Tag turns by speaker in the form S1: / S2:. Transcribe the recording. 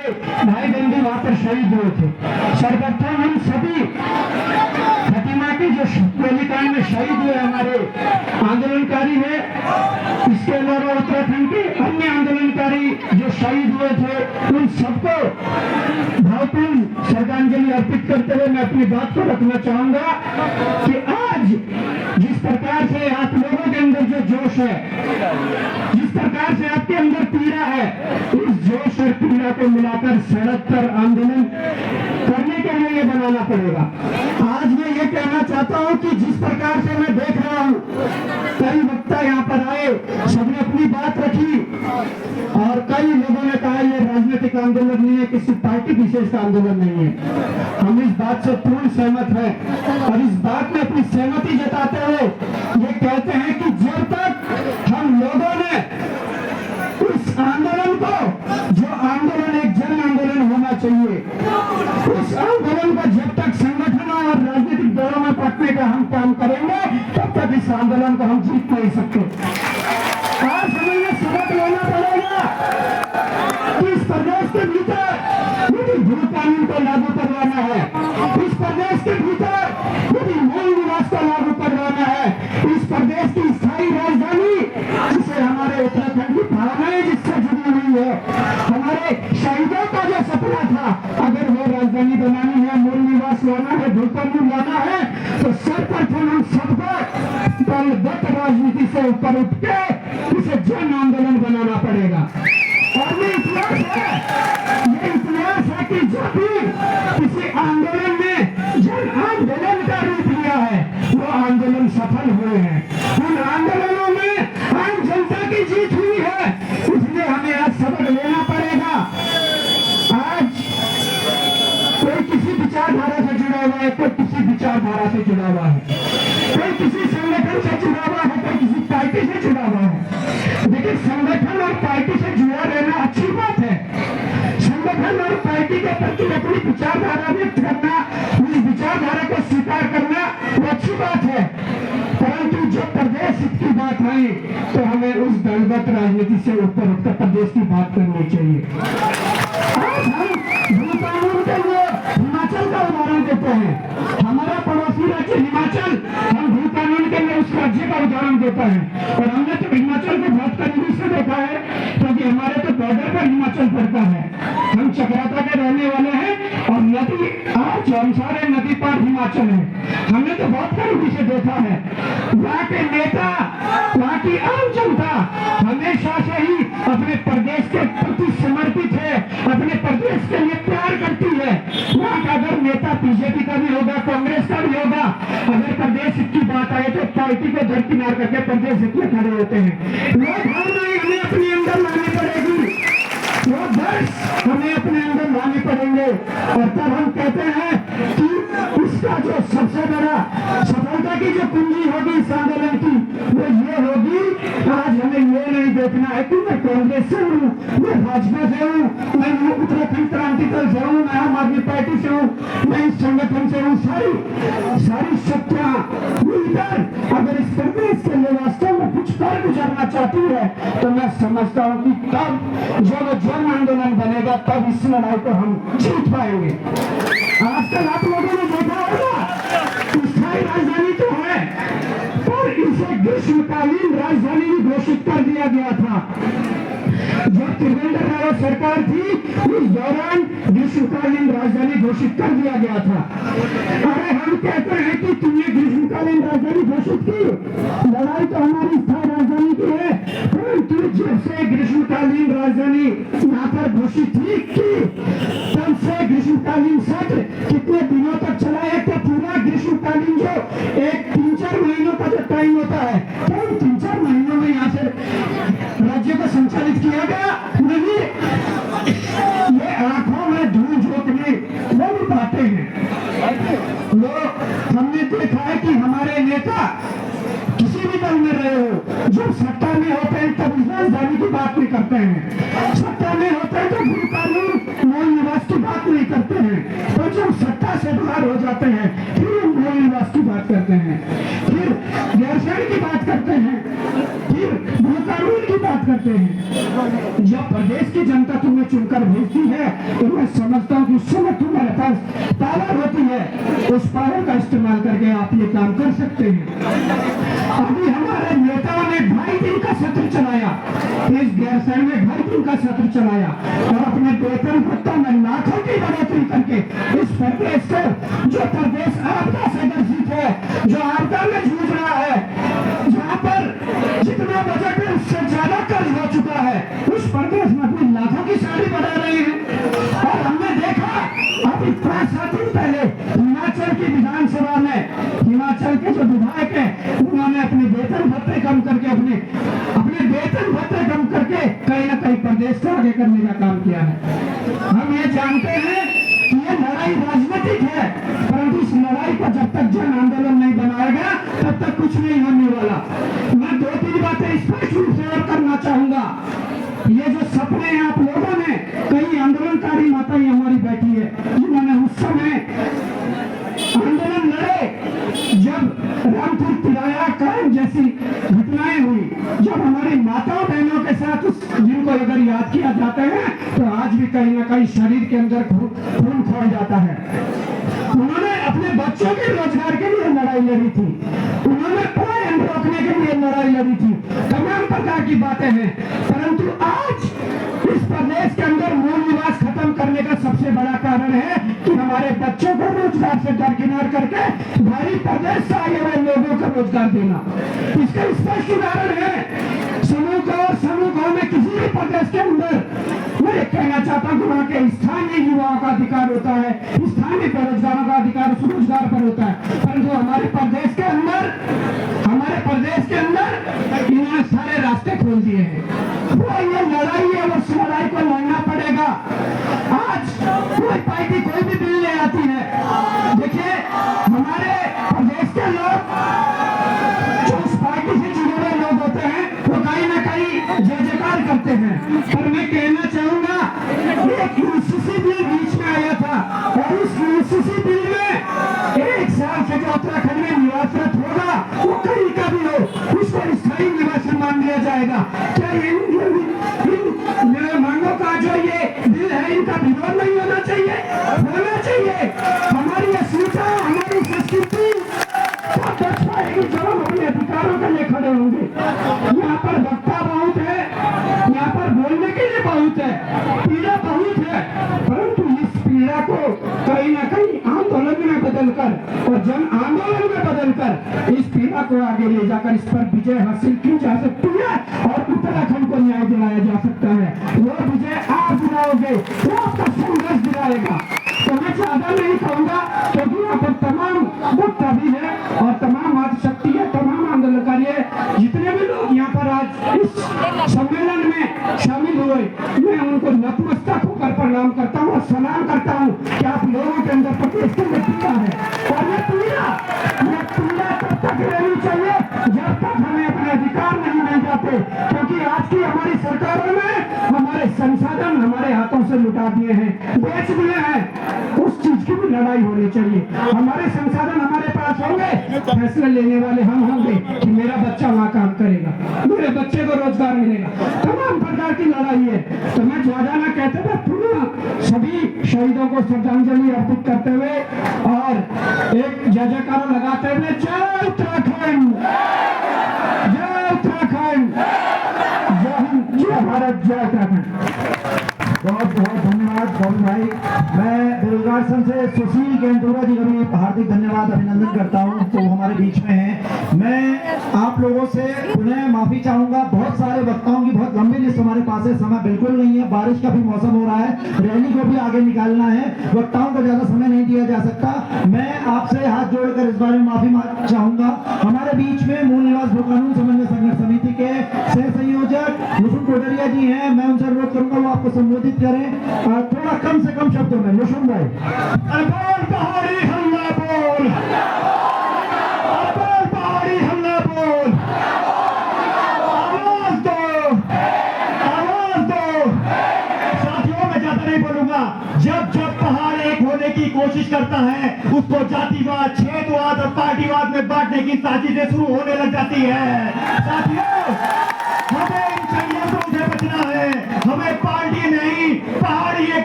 S1: भाई बंधु वहां पर शहीद हुए थे। सर्वप्रथम हम सभी खटीमा के जो गोलीकांड में शहीद हुए हमारे आंदोलनकारी है, इसके अलावा उत्तराखंड के अन्य आंदोलनकारी जो शहीद हुए थे, उन सबको भावपूर्ण श्रद्धांजलि अर्पित करते हुए मैं अपनी बात को रखना चाहूंगा कि आज जिस प्रकार से आप लोगों के अंदर जो जोश है, जिस प्रकार से आपके अंदर पीड़ा है, उस जोश और पीड़ा को मिलाकर सड़क पर आंदोलन करने के लिए ये बनाना पड़ेगा। आज मैं ये कहना चाहता हूं कि जिस प्रकार से मैं देख रहा हूं, कई वक्ता यहाँ पर आए, सबने अपनी बात रखी और कई लोगों ने कहा ये राजनीतिक आंदोलन नहीं है, किसी पार्टी विशेष का आंदोलन नहीं है। हम इस बात से पूर्ण सहमत हैं और इस बात में अपनी सहमति जताते हुए ये कहते हैं कि जब तक हम लोगों ने उस आंदोलन को, जो आंदोलन एक जन आंदोलन होना चाहिए, उस आंदोलन को जब तक संगठनों और राजनीतिक दलों में पटने का हम काम करेंगे, तब तक इस आंदोलन को हम जीत नहीं सकते। आज हमें ये सबक लेना पड़ेगा कि इस प्रदेश के भीतर यदि भू कानून को लागू करवाना है, इस प्रदेश के भीतर यदि मूल निवास को लागू करवाना है, इस प्रदेश की स्थायी राजधानी, जिसे हमारे उत्तराखंड की भावनाएं जिससे जुड़ी हुई है, हमारे शहीदों का जो सपना था, अगर वो राजधानी बनानी है, मूल निवास लाना है, भू कानून लाना है, तो सर्वप्रथम हम सबको दलगत राजनीति से ऊपर उठ के इसे जन आंदोलन बनाना पड़ेगा। और ये इतिहास है कि जो भी किसी आंदोलन में जन आंदोलन का रूप लिया है, वो आंदोलन सफल हुए हैं। उन आंदोलनों में आम जनता की जीत हुई है, इसलिए हमें आज सबक लेना पड़ेगा। आज कोई किसी विचारधारा से जुड़ा हुआ है, कोई किसी विचारधारा से जुड़ा हुआ है, कोई किसी संगठन से जुड़ा हुआ है, कोई किसी पार्टी से जुड़ा हुआ है। लेकिन संगठन और पार्टी से जुड़ा रहना अच्छी बात है। संगठन और पार्टी के प्रति अपनी विचारधारा व्यक्त करना, उस विचारधारा को स्वीकार करना, वो अच्छी बात है। परंतु जब प्रदेश हित की बात आई, तो हमें उस दलगत राजनीति से ऊपर उत्तर प्रदेश की बात करनी चाहिए। आज हम भू कानून के लिए हिमाचल का उदाहरण देते हैं। हमारा पड़ोसी राज्य हिमाचल, हम भू कानून के लिए उस राज्य का उदाहरण देता है। और हमने तो हिमाचल को बहुत करीबी से देखा है, क्योंकि हमारे तो बॉर्डर पर हिमाचल पड़ता है। हम चक्राता के रहने वाले हैं और नदी आज हम सारे नदी पार हिमाचल है। हमने तो बहुत करीबी से देखा है। वहाँ के नेता, वहाँ की आम जनता हमेशा से ही अपने प्रदेश के प्रति समर्पित है, अपने प्रदेश के लिए प्यार करती है। वहाँ का अगर नेता बीजेपी का भी होगा, कांग्रेस का भी होगा, अगर प्रदेश हित की बात आए तो पार्टी को दरकिनार करके प्रदेश हित में खड़े होते हैं। वो भावनाएं हमें अपने अंदर लानी पड़ेगी, वो दर्श हमें अपने अंदर लाने पड़ेंगे। और तब हम कहते हैं कि इसका जो सबसे बड़ा सफलता की जो कुंजी होगी इस आंदोलन की, वो ये होगी, आज हमें ये नहीं देखना है कि मैं कांग्रेस से हूँ, मैं भाजपा से हूँ, मैं उत्तराखंड क्रांति दल से हूँ, मैं आम आदमी पार्टी से हूँ, मैं इस संगठन से हूँ। सारी शक्तियां मिलकर अगर इस प्रदेश के लिए वास्तव में कुछ कर गुजरना चाहती है, तो मैं समझता हूँ कि तब जब जन आंदोलन बनेगा, तब इस लड़ाई को हम जीत पाएंगे। आजकल आप लोगों ने देखा होगा, स्थायी राजधानी तो है, पर इसे ग्रीष्मकालीन राजधानी भी घोषित कर दिया गया था। जब त्रिवेंद्र रावत सरकार थी, उस दौरान ग्रीष्मकालीन राजधानी घोषित कर दिया गया था। अरे हम कहते हैं कि तुमने ग्रीष्मकालीन राजधानी घोषित की, लड़ाई तो हमारी स्थायी राजधानी की है, परंतु जब से ग्रीष्मकालीन राजधानी यहाँ पर घोषित थी तब से ग्रीष्मकालीन सत्र कितने दिनों तक चला है? तो पूरा ग्रीष्मकालीन जो एक 3-4 महीनों का जो टाइम होता है, तो 3-4 महीनों में यहाँ से राज्य को संचालित किया गया नहीं। ये आंखों में धूल झोंकने वो बातें हैं। लोग हमने देखा है कि हमारे नेता किसी भी दल में रहे हो, जब सत्ता में होते हैं तब इस राजधानी की बात नहीं करते हैं, सत्ता में होते हैं तो भू कानून मूल निवास की बात नहीं करते हैं, तो जब सत्ता से बाहर हो जाते हैं फिर मूल निवास की बात करते हैं, फिर गैरसैंण की बात करते हैं, फिर भू कानून की बात करते हैं। जब प्रदेश की जनता तुम्हें चुनकर भेजती है तो मैं समझता हूँ कि उस समय तुम्हारे पास पावर होती है, उस पावर का इस्तेमाल करके आप ये काम कर सकते हैं। अभी हमारे नेताओं ने 2.5 दिन का सत्र चलाया, इस गैरसैंण में 2.5 दिन का सत्र चलाया और अपने वेतन भत्तों में लाखों की बढ़ोतरी करके इस प्रदेश को, जो प्रदेश आपदा से ग्रसित है, जो आपदा में जूझ रहा है, जहाँ पर जितना बजट है उससे ज्यादा कर्ज हो चुका है, उस प्रदेश में अपनी लाखों की साड़ी बढ़ा रहे हैं। और हमने देखा अभी 5-7 दिन पहले हिमाचल की विधानसभा में हिमाचल के जो विधायक हैं उन्होंने अपने वेतन भत्ते कम करके अपने वेतन भत्ते कम करके कहीं ना कहीं प्रदेश को आगे करने का काम किया है। हम ये जानते हैं कि ये लड़ाई राजनीतिक है, परंतु इस लड़ाई को जब तक जन आंदोलन नहीं बनाएगा तब तक कुछ नहीं होने वाला। मैं 2-3 बातें स्पष्ट रूप से और करना चाहूंगा। ये जो सपने हैं आप लोगों ने, कई आंदोलनकारी माताएं हमारी बैठी है जिन्होंने उस समय आंदोलन लड़े जब रामपुर तिराया कांड जैसी घटनाएं हुई, जब हमारी माताओं बहनों के साथ जिनको अगर याद किया जाता है तो आज भी कहीं ना कहीं शरीर के अंदर खून खोल जाता है। उन्होंने अपने बच्चों के रोजगार के लिए लड़ाई लड़ी थी, उन्होंने पलायन रोकने के लिए लड़ाई लड़ी थी, तमाम प्रकार की बातें हैं। परंतु आज इस प्रदेश के अंदर मूल निवास खत्म करने का सबसे बड़ा कारण है कि हमारे बच्चों को रोजगार से दरकिनार करके भारी प्रदेश से आए हुए लोगों को रोजगार देना। इसका स्पष्ट उदाहरण है समूह में किसी भी प्रदेश के अंदर मैं ये कहना चाहता हूँ कि वहाँ के स्थानीय युवाओं का अधिकार होता है, स्थानीय बेरोजगारों का अधिकार स्वरोजगार पर होता है, परंतु हमारे प्रदेश के अंदर इन्होंने सारे रास्ते खोल दिए हैं। वो ये लड़ाई है, उस लड़ाई को लड़ना पड़ेगा। आज कोई पार्टी कोई भी बिल ले आती है, देखिए हमारे प्रदेश के लोग जो उस पार्टी से जुड़े हुए लोग होते हैं वो कहीं ना कहीं जय जयकार करते हैं। पर मैं कहना चाहूंगा एक यूसीसी बिल बीच में आया था और उस यूसीसी बिल में 1 साल से जो उत्तराखंड में निवासरत होगा वो कहीं का भी हो उसको स्थायी निवासी मान लिया जाएगा। क्या इन मांगों का जो ये बिल है इनका विरोध नहीं होना चाहिए? होना चाहिए। हमारी अस्मिता, हमारी संस्कृति बच पाएगी जब हम अपने अधिकारों के लिए खड़े होंगे। यहाँ पर वक्ता बहुत है, यहाँ पर बोलने के लिए बहुत है, पीड़ा बहुत है, परंतु इस पीड़ा को कहीं ना कहीं आंदोलन में बदलकर और जन आंदोलन में बदलकर इस पीड़ा को आगे ले जाकर इस पर विजय हासिल की जा सकती है और उत्तराखंड को न्याय दिलाया जा सकता है। वो विजय आप दिलाओगे, वो आपका संघर्ष दिलाएगा। तो मैं ज्यादा नहीं कहूंगा क्योंकि यहाँ पर तमाम वक्ता भी है और तमाम शक्ति है, तमाम आंदोलनकारी है, जितने भी लोग यहाँ पर आज इस सम्मेलन में शामिल हुए, मैं उनको नतमस्तक होकर प्रणाम करता हूँ और सलाम करता हूँ कि आप लोगों के अंदर प्रदेश के पीड़ा है और ये पीड़ा तब तक रहनी चाहिए जब तक हमें अपने अधिकार नहीं मिल जाते, क्योंकि आज की हमारी सरकारों ने हमारे संसाधन हमारे हाथों से लुटा दिए हैं, बेच दिए हैं। उस चीज की भी लड़ाई होनी चाहिए। हमारे संसाधन हमारे पास होंगे, फैसले लेने वाले हम होंगे कि मेरा बच्चा वहाँ काम करेगा, मेरे बच्चे को रोजगार मिलेगा। तमाम प्रकार की लड़ाई है। तो मैं ज्यादा ना कहते हुए पुनः सभी शहीदों को श्रद्धांजलि अर्पित करते हुए और एक जय जयकारा लगाते हुए जय उत्तराखंड, जय उत्तराखंड, जय हिंद, जय भारत, जय उत्तराखंड।
S2: बहुत बहुत धन्यवाद बाबू भाई। मैं बेरोजगार संघ से सुशील केंदुरा जी का भी हार्दिक धन्यवाद अभिनंदन करता हूं, तो हमारे बीच में हैं। मैं आप लोगों से पुनः माफी चाहूंगा, बहुत सारे वक्ताओं की बहुत लंबी लिस्ट हमारे पास है, समय बिल्कुल नहीं है, बारिश का भी मौसम हो रहा है, रैली को भी आगे निकालना है, वक्ताओं को ज्यादा समय नहीं दिया जा सकता। मैं आपसे हाथ जोड़कर इस बारे में माफी चाहूंगा। हमारे बीच में मूल निवास भू कानून समन्वय संघर्ष समिति के सह संयोजक लुसुन कोटरिया जी हैं, मैं उनसे अनुरोध करूंगा वो आपको संबोधित करें और थोड़ा कम से कम शब्दों में। लुसुन भाई।
S1: बोल पहाड़ी हल्ला बोल, बोल पहाड़ी हल्ला बोल, आवाज दो, आवाज दो। साथियों मैं ज्यादा नहीं बोलूंगा। जब जब पहाड़ एक होने की कोशिश करता है उसको जातिवाद, क्षेत्रवाद और पार्टीवाद में बांटने की साजिशें शुरू होने लग जाती है। साथियों हमें इन षड्यंत्रों से
S2: बचना है, हमें पार्टी नहीं पहाड़ी एकता